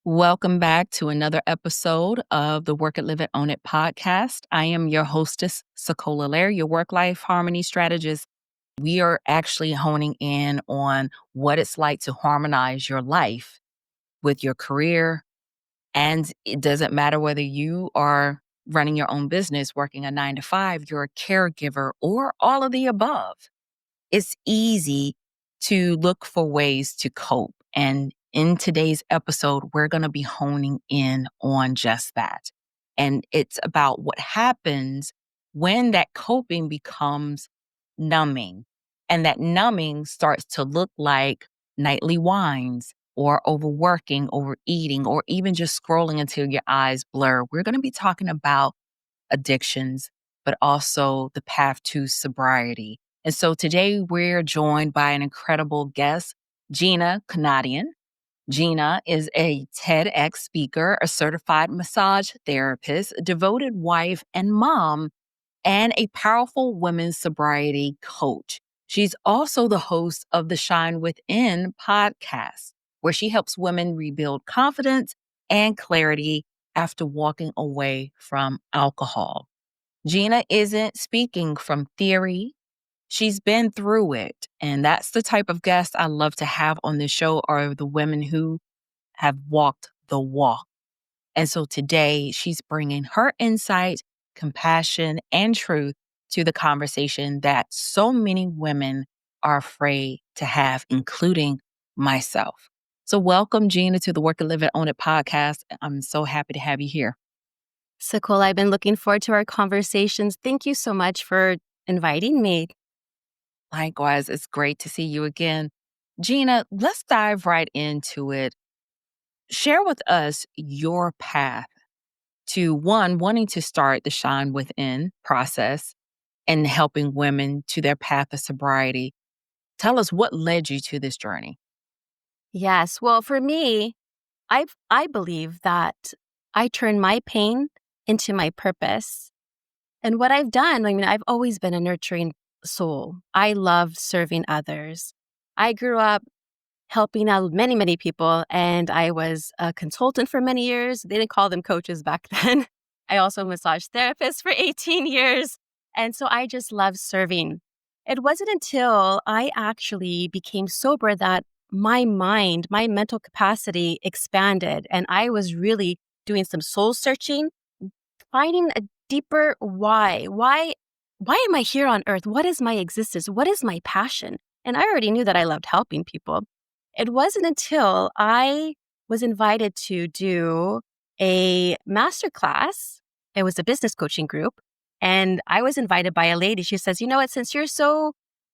Welcome back to another episode of the Work It, Live It, Own It podcast. I am your hostess, Sekola Lair, your work-life harmony strategist. We are actually honing in on what it's like to harmonize your life with your career. And it doesn't matter whether you are running your own business, working a 9 to 5, you're a caregiver, or all of the above. It's easy to look for ways to cope. And in today's episode, we're going to be honing in on just that. And it's about what happens when that coping becomes numbing. And that numbing starts to look like nightly wines or overworking, overeating, or even just scrolling until your eyes blur. We're going to be talking about addictions, but also the path to sobriety. And so today we're joined by an incredible guest, Gina Kunadian. Gina is a TEDx speaker, a certified massage therapist, a devoted wife and mom, and a powerful women's sobriety coach. She's also the host of the Shine Within podcast, where she helps women rebuild confidence and clarity after walking away from alcohol. Gina isn't speaking from theory. She's been through it. And that's the type of guest I love to have on this show are the women who have walked the walk. And so today she's bringing her insight, compassion, and truth to the conversation that so many women are afraid to have, including myself. So welcome, Gina, to the Work It, Live It, Own It podcast. I'm so happy to have you here. Sekola, I've been looking forward to our conversations. Thank you so much for inviting me. Likewise, it's great to see you again. Gina, let's dive right into it. Share with us your path to one, wanting to start the Shine Within process and helping women to their path of sobriety. Tell us what led you to this journey. Yes, well, for me, I believe that I turn my pain into my purpose. And what I've done, I've always been a nurturing soul. I love serving others. I grew up helping out many, many people, and I was a consultant for many years. They didn't call them coaches back then. I also massaged therapist for 18 years. And so I just love serving. It wasn't until I actually became sober that my mind, my mental capacity expanded. And I was really doing some soul searching, finding a deeper why. Why am I here on earth? What is my existence? What is my passion? And I already knew that I loved helping people. It wasn't until I was invited to do a masterclass. It was a business coaching group. And I was invited by a lady. She says, you know what, since you're so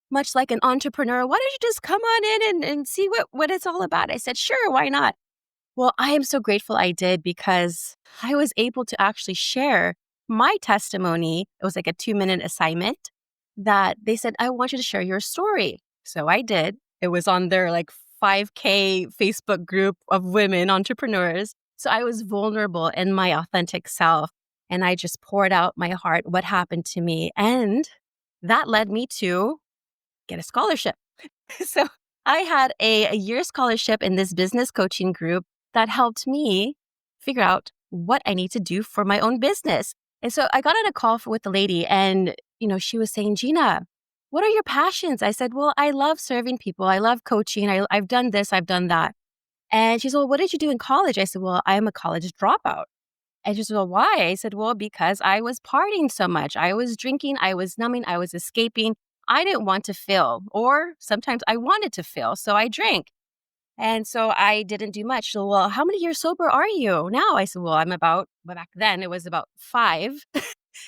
much like an entrepreneur, why don't you just come on in and see what it's all about? I said, sure, why not? Well, I am so grateful I did because I was able to actually share my testimony. It was like a 2-minute assignment that they said, I want you to share your story. So I did. It was on their 5K Facebook group of women entrepreneurs. So I was vulnerable in my authentic self. And I just poured out my heart, what happened to me. And that led me to get a scholarship. So I had a year scholarship in this business coaching group that helped me figure out what I need to do for my own business. And so I got on a call with the lady and, she was saying, Gina, what are your passions? I said, well, I love serving people. I love coaching. I've done this, I've done that. And she said, well, what did you do in college? I said, well, I'm a college dropout. And she said, well, why? I said, well, because I was partying so much. I was drinking, I was numbing, I was escaping. I didn't want to feel, or sometimes I wanted to feel, so I drank. And so I didn't do much. So, well, how many years sober are you now? I said, well, back then it was about 5.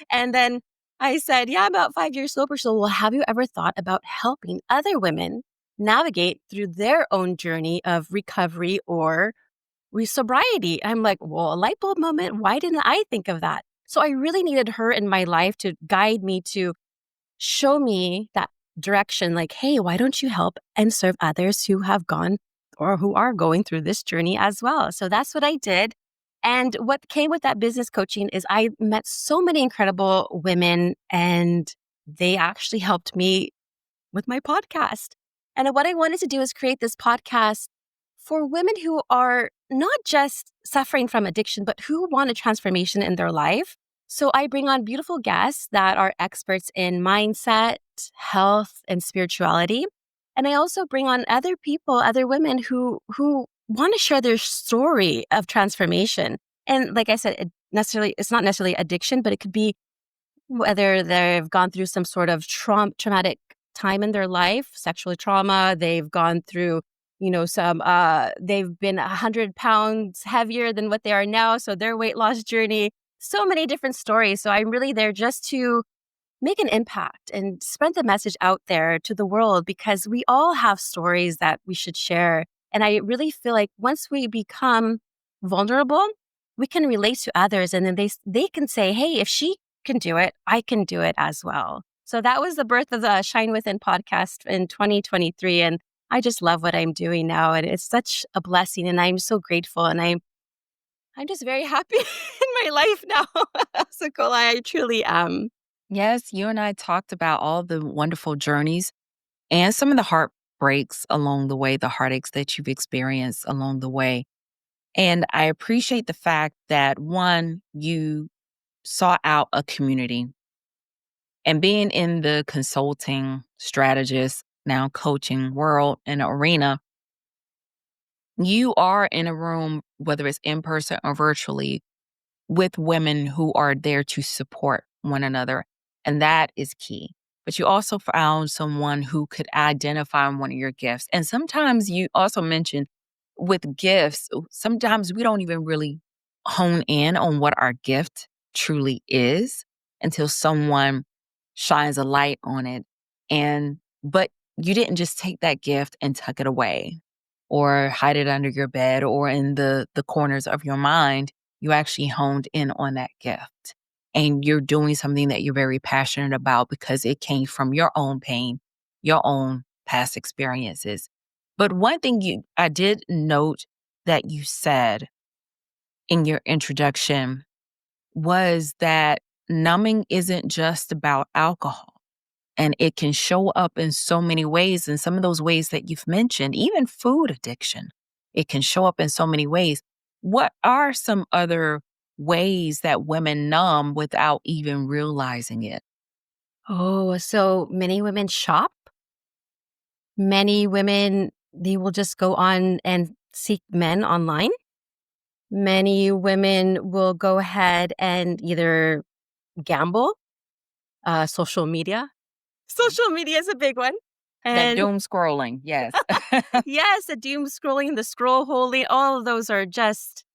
And then I said, yeah, about 5 years sober. So, well, have you ever thought about helping other women navigate through their own journey of recovery or sobriety? I'm like, well, a light bulb moment. Why didn't I think of that? So I really needed her in my life to guide me, to show me that direction. Like, hey, why don't you help and serve others who have gone or who are going through this journey as well? So that's what I did. And what came with that business coaching is I met so many incredible women, and they actually helped me with my podcast. And what I wanted to do is create this podcast for women who are not just suffering from addiction, but who want a transformation in their life. So I bring on beautiful guests that are experts in mindset, health, and spirituality. And I also bring on other people, other women who want to share their story of transformation. And like I said, it's not necessarily addiction, but it could be whether they've gone through some sort of traumatic time in their life, sexual trauma, they've gone through, they've been 100 pounds heavier than what they are now. So their weight loss journey, so many different stories. So I'm really there just to make an impact and spread the message out there to the world because we all have stories that we should share. And I really feel like once we become vulnerable, we can relate to others and then they can say, hey, if she can do it, I can do it as well. So that was the birth of the Shine Within podcast in 2023. And I just love what I'm doing now. And it's such a blessing. And I'm so grateful. And I'm just very happy in my life now. Sokola, I truly am. Yes, you and I talked about all the wonderful journeys and some of the heartbreaks along the way, the heartaches that you've experienced along the way. And I appreciate the fact that one, you sought out a community and being in the consulting strategist, now coaching world and arena, you are in a room, whether it's in person or virtually, with women who are there to support one another. And that is key. But you also found someone who could identify one of your gifts. And sometimes you also mentioned with gifts, sometimes we don't even really hone in on what our gift truly is until someone shines a light on it. But you didn't just take that gift and tuck it away or hide it under your bed or in the corners of your mind. You actually honed in on that gift and you're doing something that you're very passionate about because it came from your own pain, your own past experiences. But one thing I did note that you said in your introduction was that numbing isn't just about alcohol. And it can show up in so many ways. And some of those ways that you've mentioned, even food addiction, it can show up in so many ways. What are some other ways that women numb without even realizing it? Oh, so many women shop. Many women, they will just go on and seek men online. Many women will go ahead and either gamble, social media. Social media is a big one. That And doom scrolling, yes. yes, the doom scrolling, the scroll holding, all of those are just,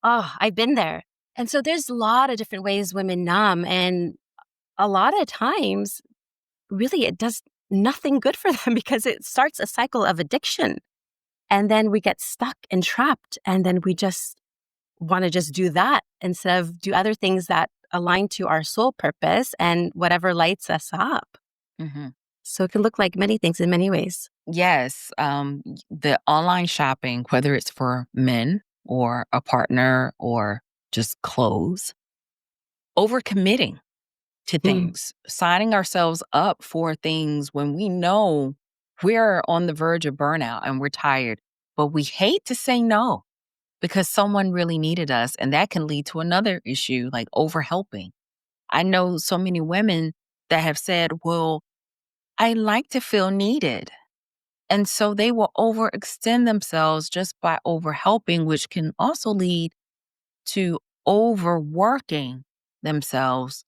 oh, I've been there. And so there's a lot of different ways women numb. And a lot of times, really, it does nothing good for them because it starts a cycle of addiction. And then we get stuck and trapped. And then we just want to just do that instead of do other things that align to our soul purpose and whatever lights us up. Mhm. So it can look like many things in many ways. Yes, the online shopping, whether it's for men or a partner or just clothes, overcommitting to Mm. things, signing ourselves up for things when we know we're on the verge of burnout and we're tired, but we hate to say no because someone really needed us. And that can lead to another issue like overhelping. I know so many women that have said, well, I like to feel needed. And so they will overextend themselves just by overhelping, which can also lead to overworking themselves.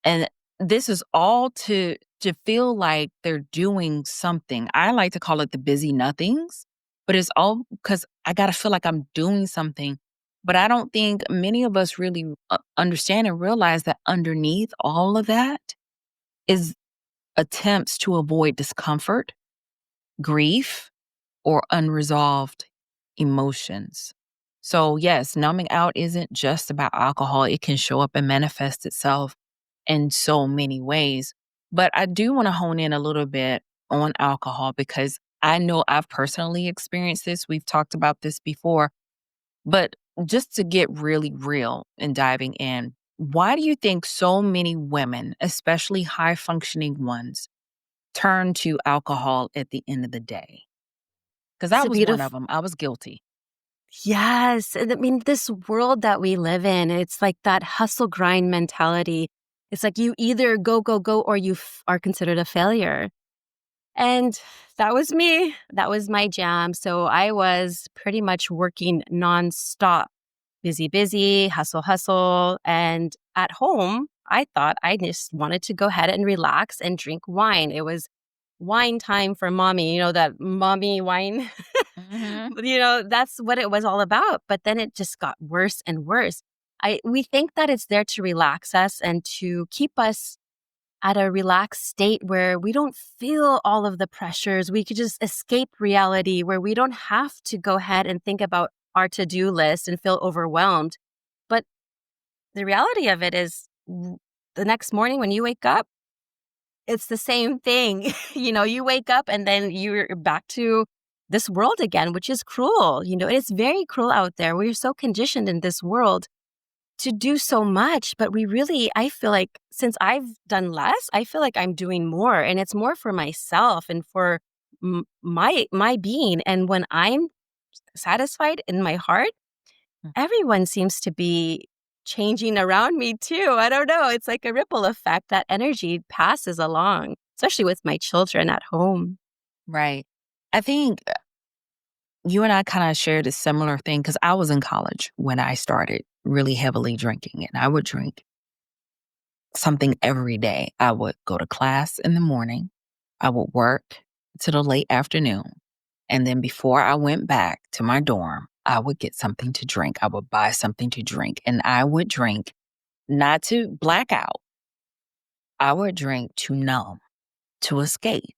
And this is all to feel like they're doing something. I like to call it the busy nothings, but it's all because I got to feel like I'm doing something. But I don't think many of us really understand and realize that underneath all of that is attempts to avoid discomfort, grief, or unresolved emotions. So, yes, numbing out isn't just about alcohol. It can show up and manifest itself in so many ways. But I do want to hone in a little bit on alcohol because I know I've personally experienced this. We've talked about this before. But just to get really real and diving in, why do you think so many women, especially high functioning ones, turn to alcohol at the end of the day? because It's I a was one beautiful. of them. I was guilty. Yes. And I mean, this world that we live in, it's like that hustle grind mentality. It's like you either go, go, go, or you are considered a failure. And that was me. That was my jam. So I was pretty much working nonstop, busy, busy, hustle, hustle. And at home, I thought I just wanted to go ahead and relax and drink wine. It was wine time for mommy, that mommy wine. Hmm. That's what it was all about. But then it just got worse and worse. We think that it's there to relax us and to keep us at a relaxed state where we don't feel all of the pressures. We could just escape reality where we don't have to go ahead and think about our to-do list and feel overwhelmed. But the reality of it is the next morning when you wake up, it's the same thing. You wake up and then you're back to this world again, which is cruel. It's very cruel out there. We're so conditioned in this world to do so much, but I feel like since I've done less, I feel like I'm doing more, and it's more for myself and for my being. And when I'm satisfied in my heart, everyone seems to be changing around me too. I don't know. It's like a ripple effect. That energy passes along, especially with my children at home. Right. I think you and I kind of shared a similar thing because I was in college when I started really heavily drinking, and I would drink something every day. I would go to class in the morning, I would work to the late afternoon, and then before I went back to my dorm, I would get something to drink. I would buy something to drink, and I would drink not to black out. I would drink to numb, to escape.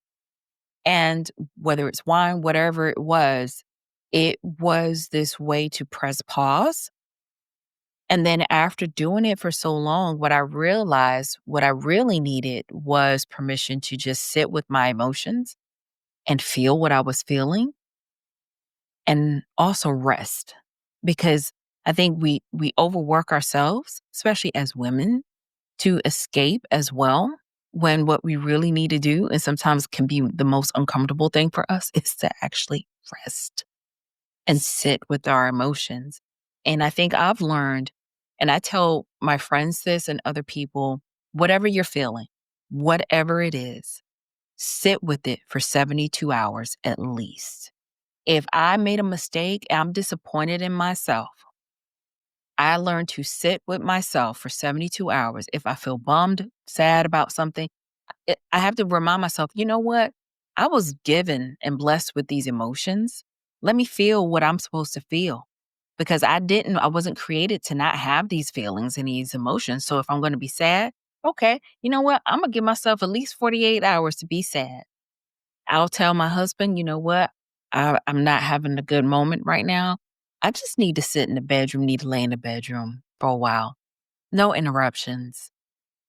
And whether it's wine, whatever it was this way to press pause. And then after doing it for so long, what I realized, what I really needed was permission to just sit with my emotions and feel what I was feeling and also rest. Because I think we overwork ourselves, especially as women, to escape as well, when what we really need to do, and sometimes can be the most uncomfortable thing for us, is to actually rest and sit with our emotions. And I think I've learned, and I tell my friends this and other people, whatever you're feeling, whatever it is, sit with it for 72 hours at least. If I made a mistake, I'm disappointed in myself, I learned to sit with myself for 72 hours. If I feel bummed, sad about something, I have to remind myself, you know what? I was given and blessed with these emotions. Let me feel what I'm supposed to feel because I wasn't created to not have these feelings and these emotions. So if I'm going to be sad, okay, you know what? I'm going to give myself at least 48 hours to be sad. I'll tell my husband, you know what? I'm not having a good moment right now. I just need to sit in the bedroom, need to lay in the bedroom for a while. No interruptions.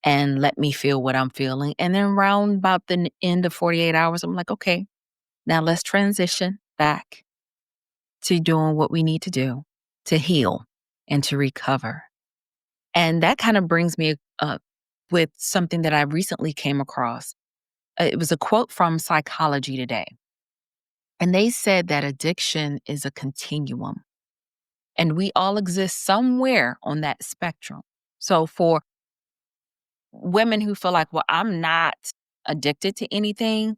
And let me feel what I'm feeling. And then around about the end of 48 hours, I'm like, okay, now let's transition back to doing what we need to do to heal and to recover. And that kind of brings me up with something that I recently came across. It was a quote from Psychology Today. And they said that addiction is a continuum and we all exist somewhere on that spectrum. So for women who feel like, well, I'm not addicted to anything,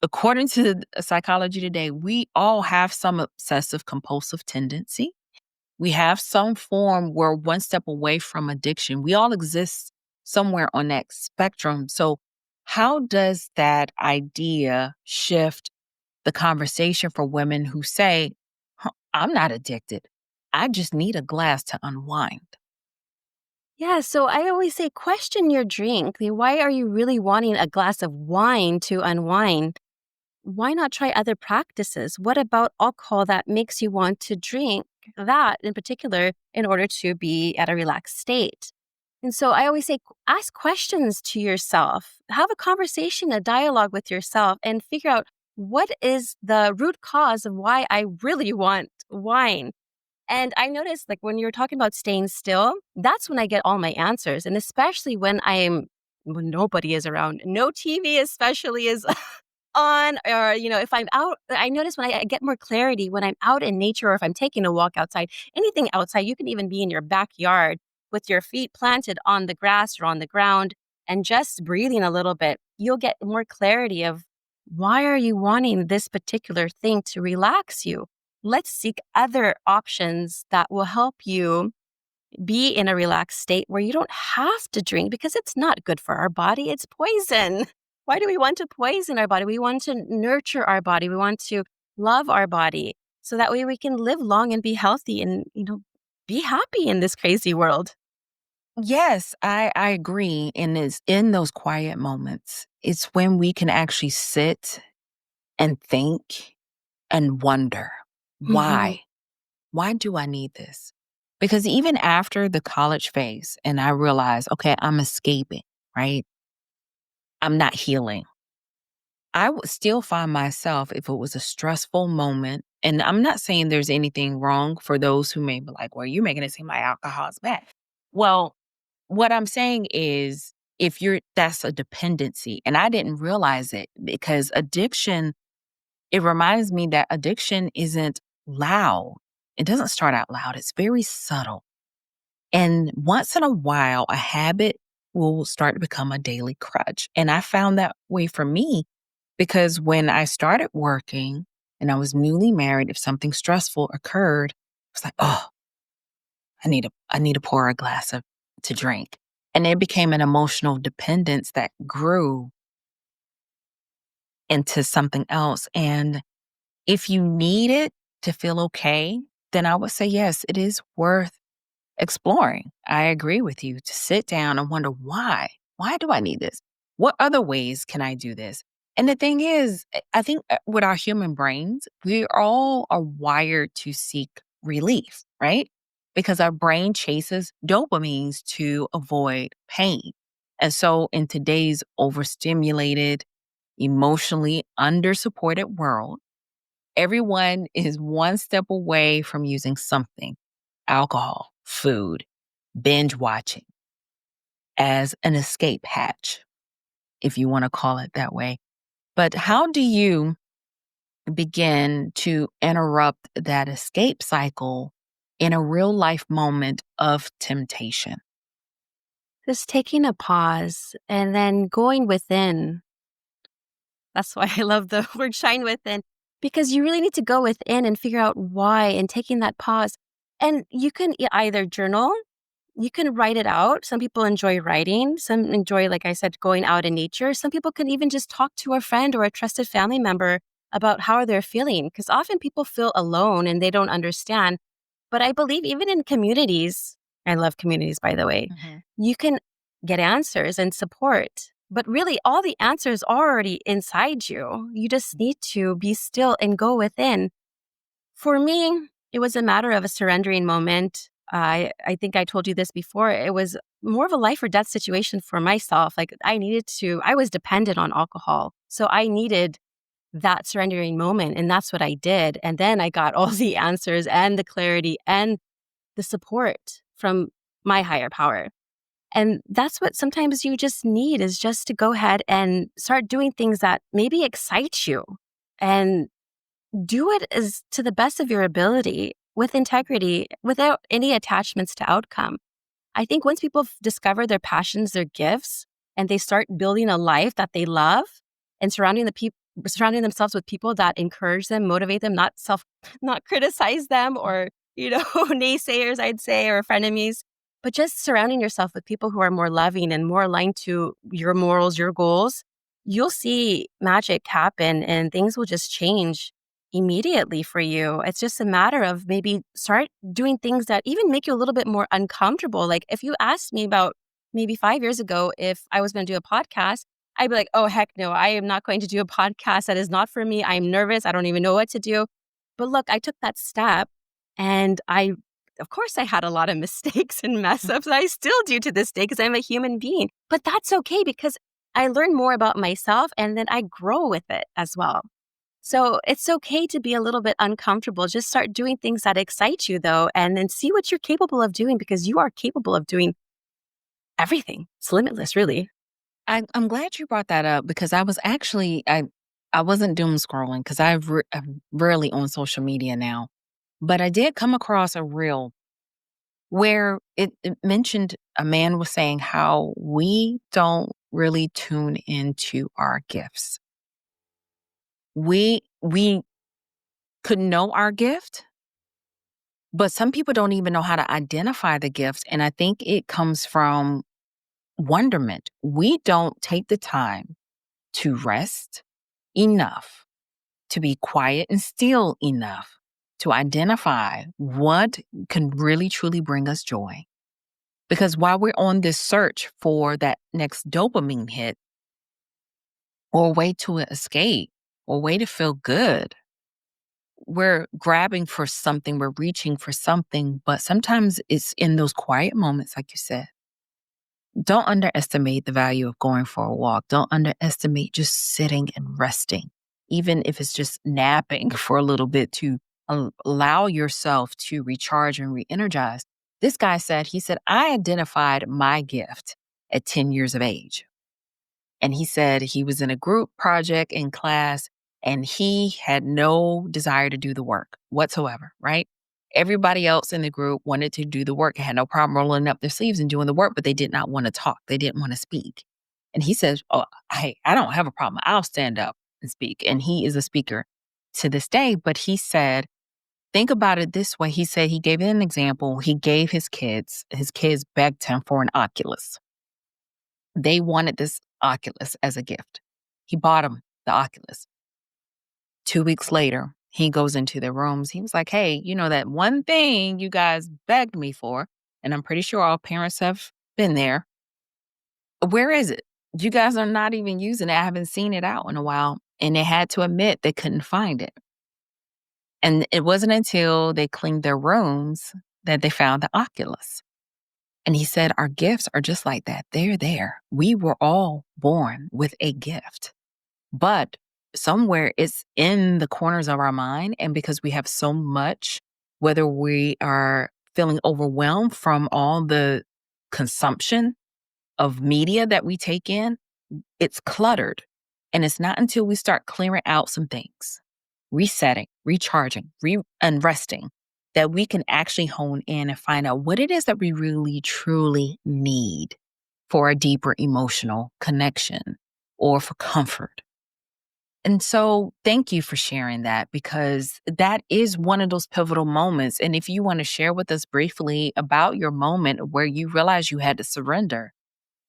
according to Psychology Today, we all have some obsessive compulsive tendency. We have some form, we're one step away from addiction. We all exist somewhere on that spectrum. So, how does that idea shift the conversation for women who say, "Huh, I'm not addicted. I just need a glass to unwind"? Yeah, so I always say question your drink. Why are you really wanting a glass of wine to unwind? Why not try other practices? What about alcohol that makes you want to drink that in particular in order to be at a relaxed state? And so I always say ask questions to yourself, have a conversation, a dialogue with yourself, and figure out what is the root cause of why I really want wine. And I noticed, like, when you're talking about staying still, that's when I get all my answers. And especially when nobody is around, no TV especially is on, or, if I'm out, I notice when I get more clarity when I'm out in nature or if I'm taking a walk outside, anything outside. You can even be in your backyard with your feet planted on the grass or on the ground and just breathing a little bit. You'll get more clarity of why are you wanting this particular thing to relax you? Let's seek other options that will help you be in a relaxed state where you don't have to drink because it's not good for our body. It's poison. Why do we want to poison our body? We want to nurture our body. We want to love our body so that way we can live long and be healthy and, be happy in this crazy world. Yes, I agree. And it's in those quiet moments, it's when we can actually sit and think and wonder, Mhm. why? Why do I need this? Because even after the college phase, and I realized, okay, I'm escaping, right? I'm not healing. I would still find myself if it was a stressful moment. And I'm not saying there's anything wrong for those who may be like, well, you're making it seem like alcohol is bad. Well, what I'm saying is, if that's a dependency. And I didn't realize it because addiction, it reminds me that addiction isn't loud. It doesn't start out loud, it's very subtle. And once in a while, a habit will start to become a daily crutch. And I found that way for me because when I started working and I was newly married, if something stressful occurred, I was like, oh, I need to pour a glass of to drink. And it became an emotional dependence that grew into something else. And if you need it to feel okay, then I would say, yes, it is worth exploring. I agree with you to sit down and wonder why. Why do I need this? What other ways can I do this? And the thing is, I think with our human brains, we all are wired to seek relief, right? Because our brain chases dopamines to avoid pain. And so in today's overstimulated, emotionally undersupported world, everyone is one step away from using something, alcohol, food, binge watching, as an escape hatch, if you want to call it that way. But how do you begin to interrupt that escape cycle in a real life moment of temptation? Just taking a pause and then going within. That's why I love the word shine within, because you really need to go within and figure out why and taking that pause. And you can either journal, you can write it out. Some people enjoy writing, some enjoy, like I said, going out in nature. Some people can even just talk to a friend or a trusted family member about how they're feeling, because often people feel alone and they don't understand. But I believe even in communities, I love communities, by the way, Mhm. you can get answers and support. But really, all the answers are already inside you. You just need to be still and go within. For me, it was a matter of a surrendering moment. I think I told you this before. It was more of a life or death situation for myself. Like I was dependent on alcohol. So I needed that surrendering moment. And that's what I did. And then I got all the answers and the clarity and the support from my higher power. And that's what sometimes you just need, is just to go ahead and start doing things that maybe excite you and do it as to the best of your ability with integrity without any attachments to outcome. I think once people discover their passions, their gifts, and they start building a life that they love and surrounding themselves with people that encourage them, motivate them, not criticize them or, naysayers, I'd say, or frenemies, but just surrounding yourself with people who are more loving and more aligned to your morals, your goals, you'll see magic happen and things will just change immediately for you. It's just a matter of maybe start doing things that even make you a little bit more uncomfortable. Like if you asked me about maybe 5 years ago if I was going to do a podcast, I'd be like, oh, heck no, I am not going to do a podcast. That is not for me. I'm nervous. I don't even know what to do. But look, I took that step and of course, I had a lot of mistakes and mess ups. I still do to this day because I'm a human being. But that's okay because I learn more about myself and then I grow with it as well. So it's okay to be a little bit uncomfortable. Just start doing things that excite you, though, and then see what you're capable of doing because you are capable of doing everything. It's limitless, really. I'm glad you brought that up because I was actually, I I wasn't doom scrolling because I'm rarely on social media now, but I did come across a reel where it mentioned a man was saying how we don't really tune into our gifts. We could know our gift, but some people don't even know how to identify the gift. And I think it comes from wonderment. We don't take the time to rest enough, to be quiet and still enough to identify what can really truly bring us joy. Because while we're on this search for that next dopamine hit or a way to escape or a way to feel good, we're grabbing for something, we're reaching for something, but sometimes it's in those quiet moments, like you said. Don't underestimate the value of going for a walk. Don't underestimate just sitting and resting, even if it's just napping for a little bit to allow yourself to recharge and re energize. This guy said, he said, I identified my gift at 10 years of age. And he said he was in a group project in class and he had no desire to do the work whatsoever, right? Everybody else in the group wanted to do the work, had no problem rolling up their sleeves and doing the work, but they did not want to talk. They didn't want to speak. And he says, oh, hey, I don't have a problem. I'll stand up and speak. And he is a speaker to this day. But he said, think about it this way. He said he gave an example. He gave his kids begged him for an Oculus. They wanted this Oculus as a gift. He bought them the Oculus. 2 weeks later, he goes into their rooms. He was like, hey, you know, that one thing you guys begged me for, and I'm pretty sure all parents have been there. Where is it? You guys are not even using it. I haven't seen it out in a while. And they had to admit they couldn't find it. And it wasn't until they cleaned their rooms that they found the Oculus. And he said, our gifts are just like that. They're there. We were all born with a gift, but somewhere it's in the corners of our mind. And because we have so much, whether we are feeling overwhelmed from all the consumption of media that we take in, it's cluttered. And it's not until we start clearing out some things, resetting, recharging, and resting, that we can actually hone in and find out what it is that we really, truly need for a deeper emotional connection or for comfort. And so thank you for sharing that, because that is one of those pivotal moments. And if you want to share with us briefly about your moment where you realized you had to surrender,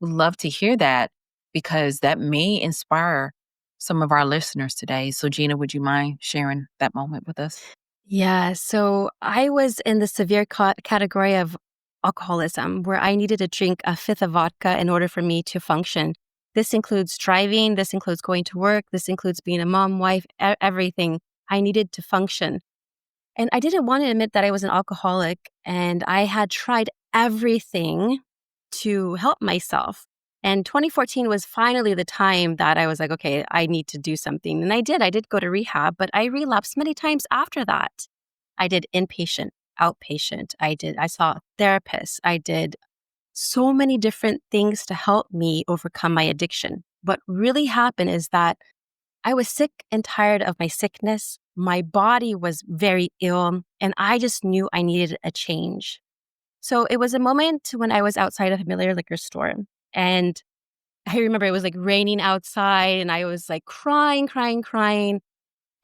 we'd love to hear that, because that may inspire some of our listeners today. So Gina, would you mind sharing that moment with us? Yeah, so I was in the severe category of alcoholism where I needed to drink a fifth of vodka in order for me to function. This includes driving, this includes going to work, this includes being a mom, wife, everything. I needed to function. And I didn't want to admit that I was an alcoholic, and I had tried everything to help myself. And 2014 was finally the time that I was like, okay, I need to do something. And I did. I did go to rehab, but I relapsed many times after that. I did inpatient, outpatient. I saw therapists. I did so many different things to help me overcome my addiction. What really happened is that I was sick and tired of my sickness. My body was very ill, and I just knew I needed a change. So it was a moment when I was outside a familiar liquor store, and I remember it was like raining outside, and I was like crying, crying, crying.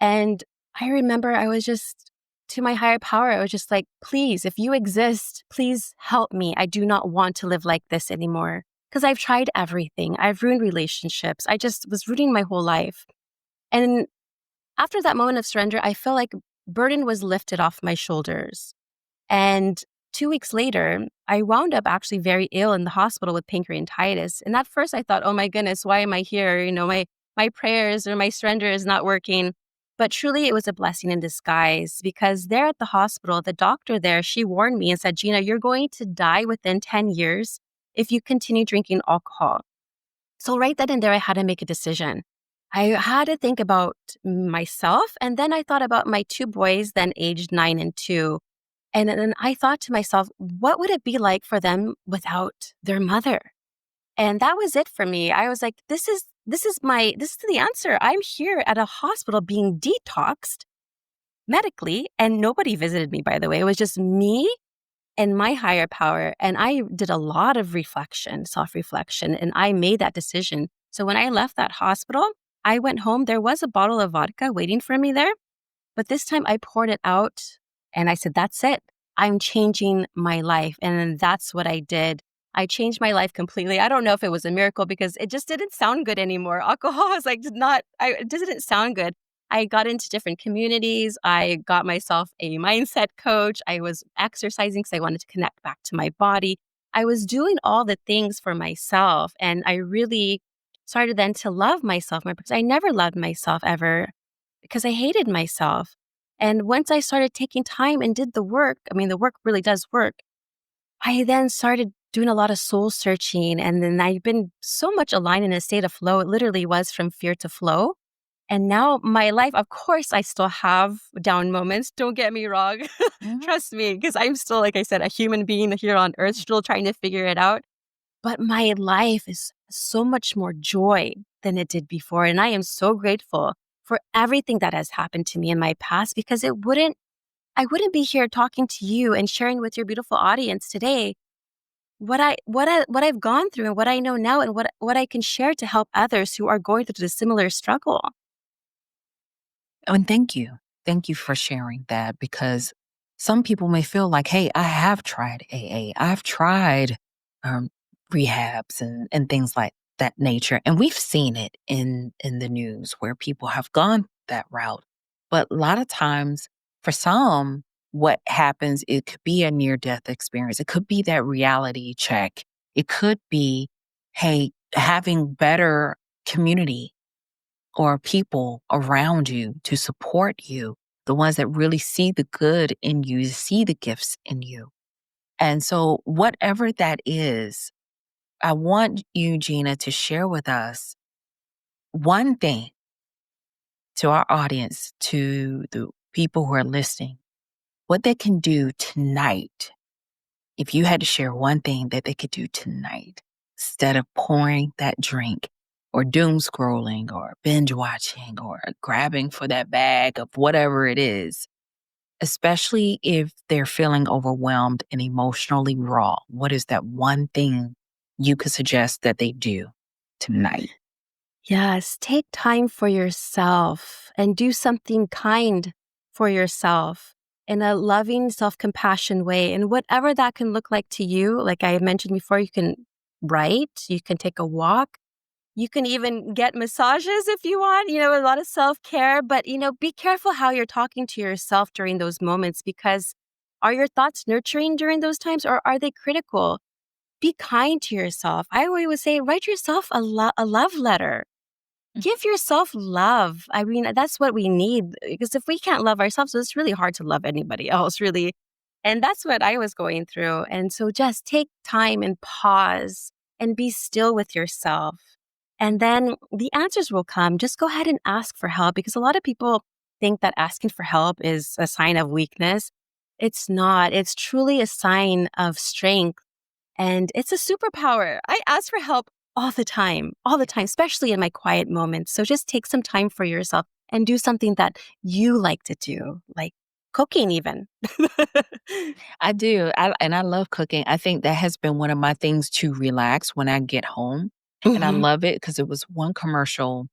And I remember I was just, to my higher power, I was just like, please, if you exist, please help me. I do not want to live like this anymore, because I've tried everything. I've ruined relationships. I just was ruining my whole life. And after that moment of surrender, I felt like burden was lifted off my shoulders. And 2 weeks later, I wound up actually very ill in the hospital with pancreatitis. And at first I thought, oh my goodness, why am I here? You know, my prayers or my surrender is not working. But truly it was a blessing in disguise, because there at the hospital, the doctor there, she warned me and said, Gina, you're going to die within 10 years if you continue drinking alcohol. So right then and there, I had to make a decision. I had to think about myself. And then I thought about my two boys, then aged 9 and 2. And then I thought to myself, what would it be like for them without their mother? And that was it for me. I was like, this is this is the answer. I'm here at a hospital being detoxed medically, and nobody visited me, by the way. It was just me and my higher power. And I did a lot of reflection, self-reflection, and I made that decision. So when I left that hospital, I went home. There was a bottle of vodka waiting for me there. But this time I poured it out and I said, that's it. I'm changing my life. And then that's what I did. I changed my life completely. I don't know if it was a miracle because it just didn't sound good anymore. Alcohol was like, it just didn't sound good. I got into different communities. I got myself a mindset coach. I was exercising because I wanted to connect back to my body. I was doing all the things for myself. And I really started then to love myself more because I never loved myself ever because I hated myself. And once I started taking time and did the work, I mean, the work really does work. I then started doing a lot of soul searching. And then I've been so much aligned in a state of flow. It literally was from fear to flow. And now my life, of course, I still have down moments. Don't get me wrong. Mhm. Trust me, because I'm still, like I said, a human being here on earth, still trying to figure it out. But my life is so much more joy than it did before. And I am so grateful for everything that has happened to me in my past because I wouldn't be here talking to you and sharing with your beautiful audience today what I've gone through and what I know now and what I can share to help others who are going through the similar struggle. And thank you. Thank you for sharing that because some people may feel like, hey, I have tried AA. I've tried um, rehabs and things like that nature. And we've seen it in the news where people have gone that route. But a lot of times, for some, what happens, it could be a near death experience. It could be that reality check. It could be, hey, having better community or people around you to support you, the ones that really see the good in you, see the gifts in you. And so, whatever that is, I want you, Gina, to share with us one thing to our audience, to the people who are listening, what they can do tonight. If you had to share one thing that they could do tonight, instead of pouring that drink or doom scrolling or binge watching or grabbing for that bag of whatever it is, especially if they're feeling overwhelmed and emotionally raw, what is that one thing you could suggest that they do tonight? Yes, take time for yourself and do something kind for yourself in a loving, self compassion way. And whatever that can look like to you, like I mentioned before, you can write, you can take a walk, you can even get massages if you want, a lot of self care. But, be careful how you're talking to yourself during those moments because are your thoughts nurturing during those times or are they critical? Be kind to yourself. I always would say, write yourself a love letter. Give yourself love. I mean, that's what we need because if we can't love ourselves, it's really hard to love anybody else, really. And that's what I was going through. And so just take time and pause and be still with yourself. And then the answers will come. Just go ahead and ask for help because a lot of people think that asking for help is a sign of weakness. It's not. It's truly a sign of strength and it's a superpower. I ask for help all the time, especially in my quiet moments. So just take some time for yourself and do something that you like to do, like cooking, even. I do. And I love cooking. I think that has been one of my things to relax when I get home. And I Mhm. love it because it was one commercial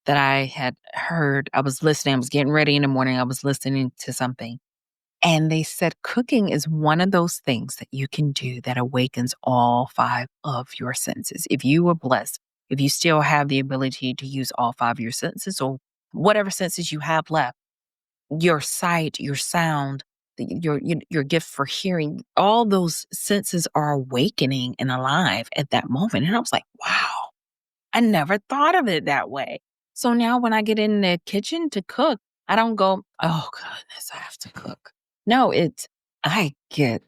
that I had heard. I was listening, I was getting ready in the morning, I was listening to something. And they said cooking is one of those things that you can do that awakens all five of your senses. If you were blessed, if you still have the ability to use all five of your senses or whatever senses you have left, your sight, your sound, your gift for hearing, all those senses are awakening and alive at that moment. And I was like, wow, I never thought of it that way. So now when I get in the kitchen to cook, I don't go, oh goodness, I have to cook. No, it's I get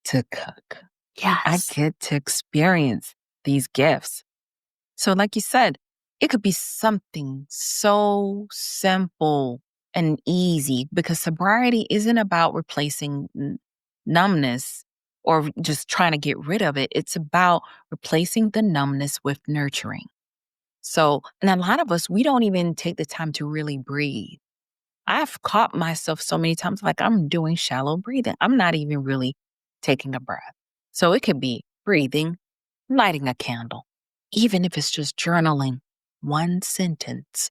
to cook. I Yes. get to experience these gifts. So, like you said, it could be something so simple and easy because sobriety isn't about replacing numbness or just trying to get rid of it. It's about replacing the numbness with nurturing. So, and a lot of us, we don't even take the time to really breathe. I've caught myself so many times, like I'm doing shallow breathing. I'm not even really taking a breath. So it could be breathing, lighting a candle, even if it's just journaling one sentence,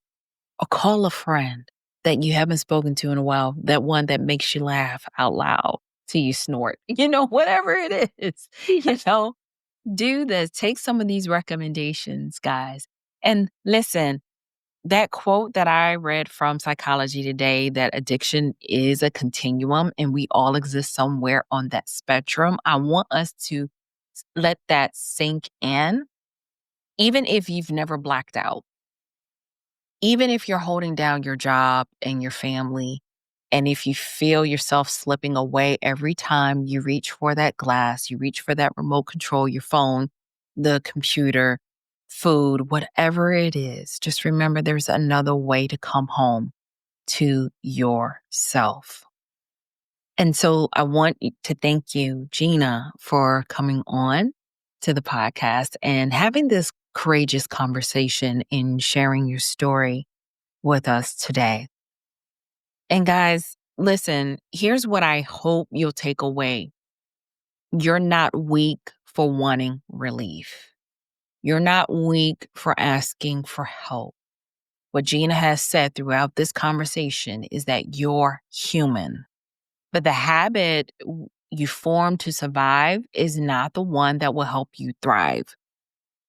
or call a friend that you haven't spoken to in a while, that one that makes you laugh out loud till you snort, whatever it is, do this. Take some of these recommendations, guys. And listen, that quote that I read from Psychology Today, that addiction is a continuum and we all exist somewhere on that spectrum. I want us to let that sink in, even if you've never blacked out, even if you're holding down your job and your family. And if you feel yourself slipping away every time you reach for that glass, you reach for that remote control, your phone, the computer, food, whatever it is, just remember there's another way to come home to yourself. And so I want to thank you, Gina, for coming on to the podcast and having this courageous conversation and sharing your story with us today. And guys, listen, here's what I hope you'll take away. You're not weak for wanting relief. You're not weak for asking for help. What Gina has said throughout this conversation is that you're human. But the habit you form to survive is not the one that will help you thrive.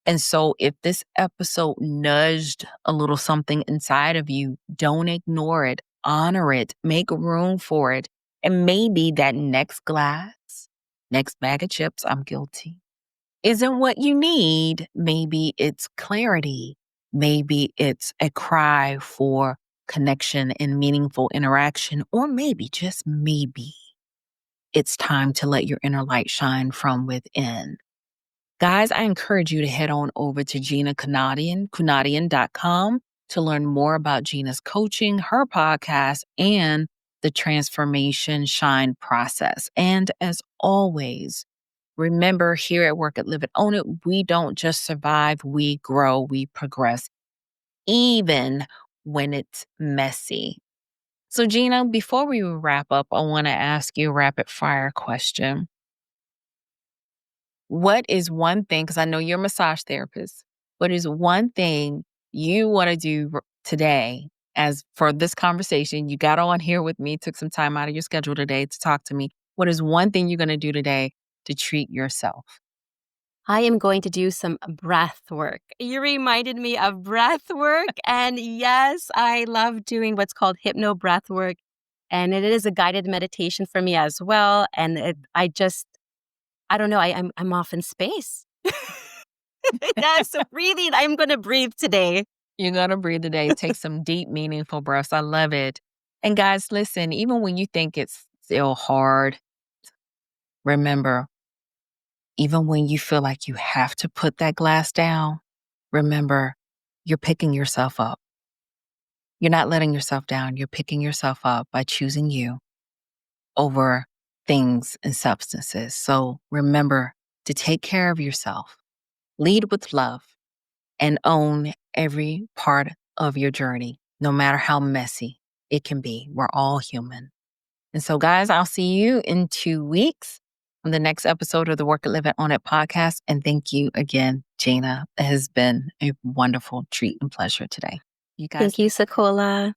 And so if this episode nudged a little something inside of you, don't ignore it, honor it, make room for it. And maybe that next glass, next bag of chips, I'm guilty, isn't what you need. Maybe it's clarity. Maybe it's a cry for connection and meaningful interaction. Or maybe, just maybe, it's time to let your inner light shine from within. Guys, I encourage you to head on over to Gina Kunadian.com to learn more about Gina's coaching, her podcast, and the Transformation Shine process. And as always, remember, here at Work It, Live It, Own It, we don't just survive, we grow, we progress, even when it's messy. So, Gina, before we wrap up, I want to ask you a rapid fire question. What is one thing, because I know you're a massage therapist, what is one thing you want to do today as for this conversation? You got on here with me, took some time out of your schedule today to talk to me. What is one thing you're going to do today to treat yourself? I am going to do some breath work. You reminded me of breath work. And yes, I love doing what's called hypno breath work. And it is a guided meditation for me as well. And I don't know, I'm off in space. Yes, so breathing, I'm going to breathe today. You're going to breathe today. Take some deep, meaningful breaths. I love it. And guys, listen, even when you think it's still hard, remember, even when you feel like you have to put that glass down, remember, you're picking yourself up. You're not letting yourself down. You're picking yourself up by choosing you over things and substances. So remember to take care of yourself, lead with love, and own every part of your journey, no matter how messy it can be. We're all human. And so, guys, I'll see you in 2 weeks on the next episode of the Work It, Live It, Own It podcast. And thank you again, Gina. It has been a wonderful treat and pleasure today. You guys. Thank you, Sokola.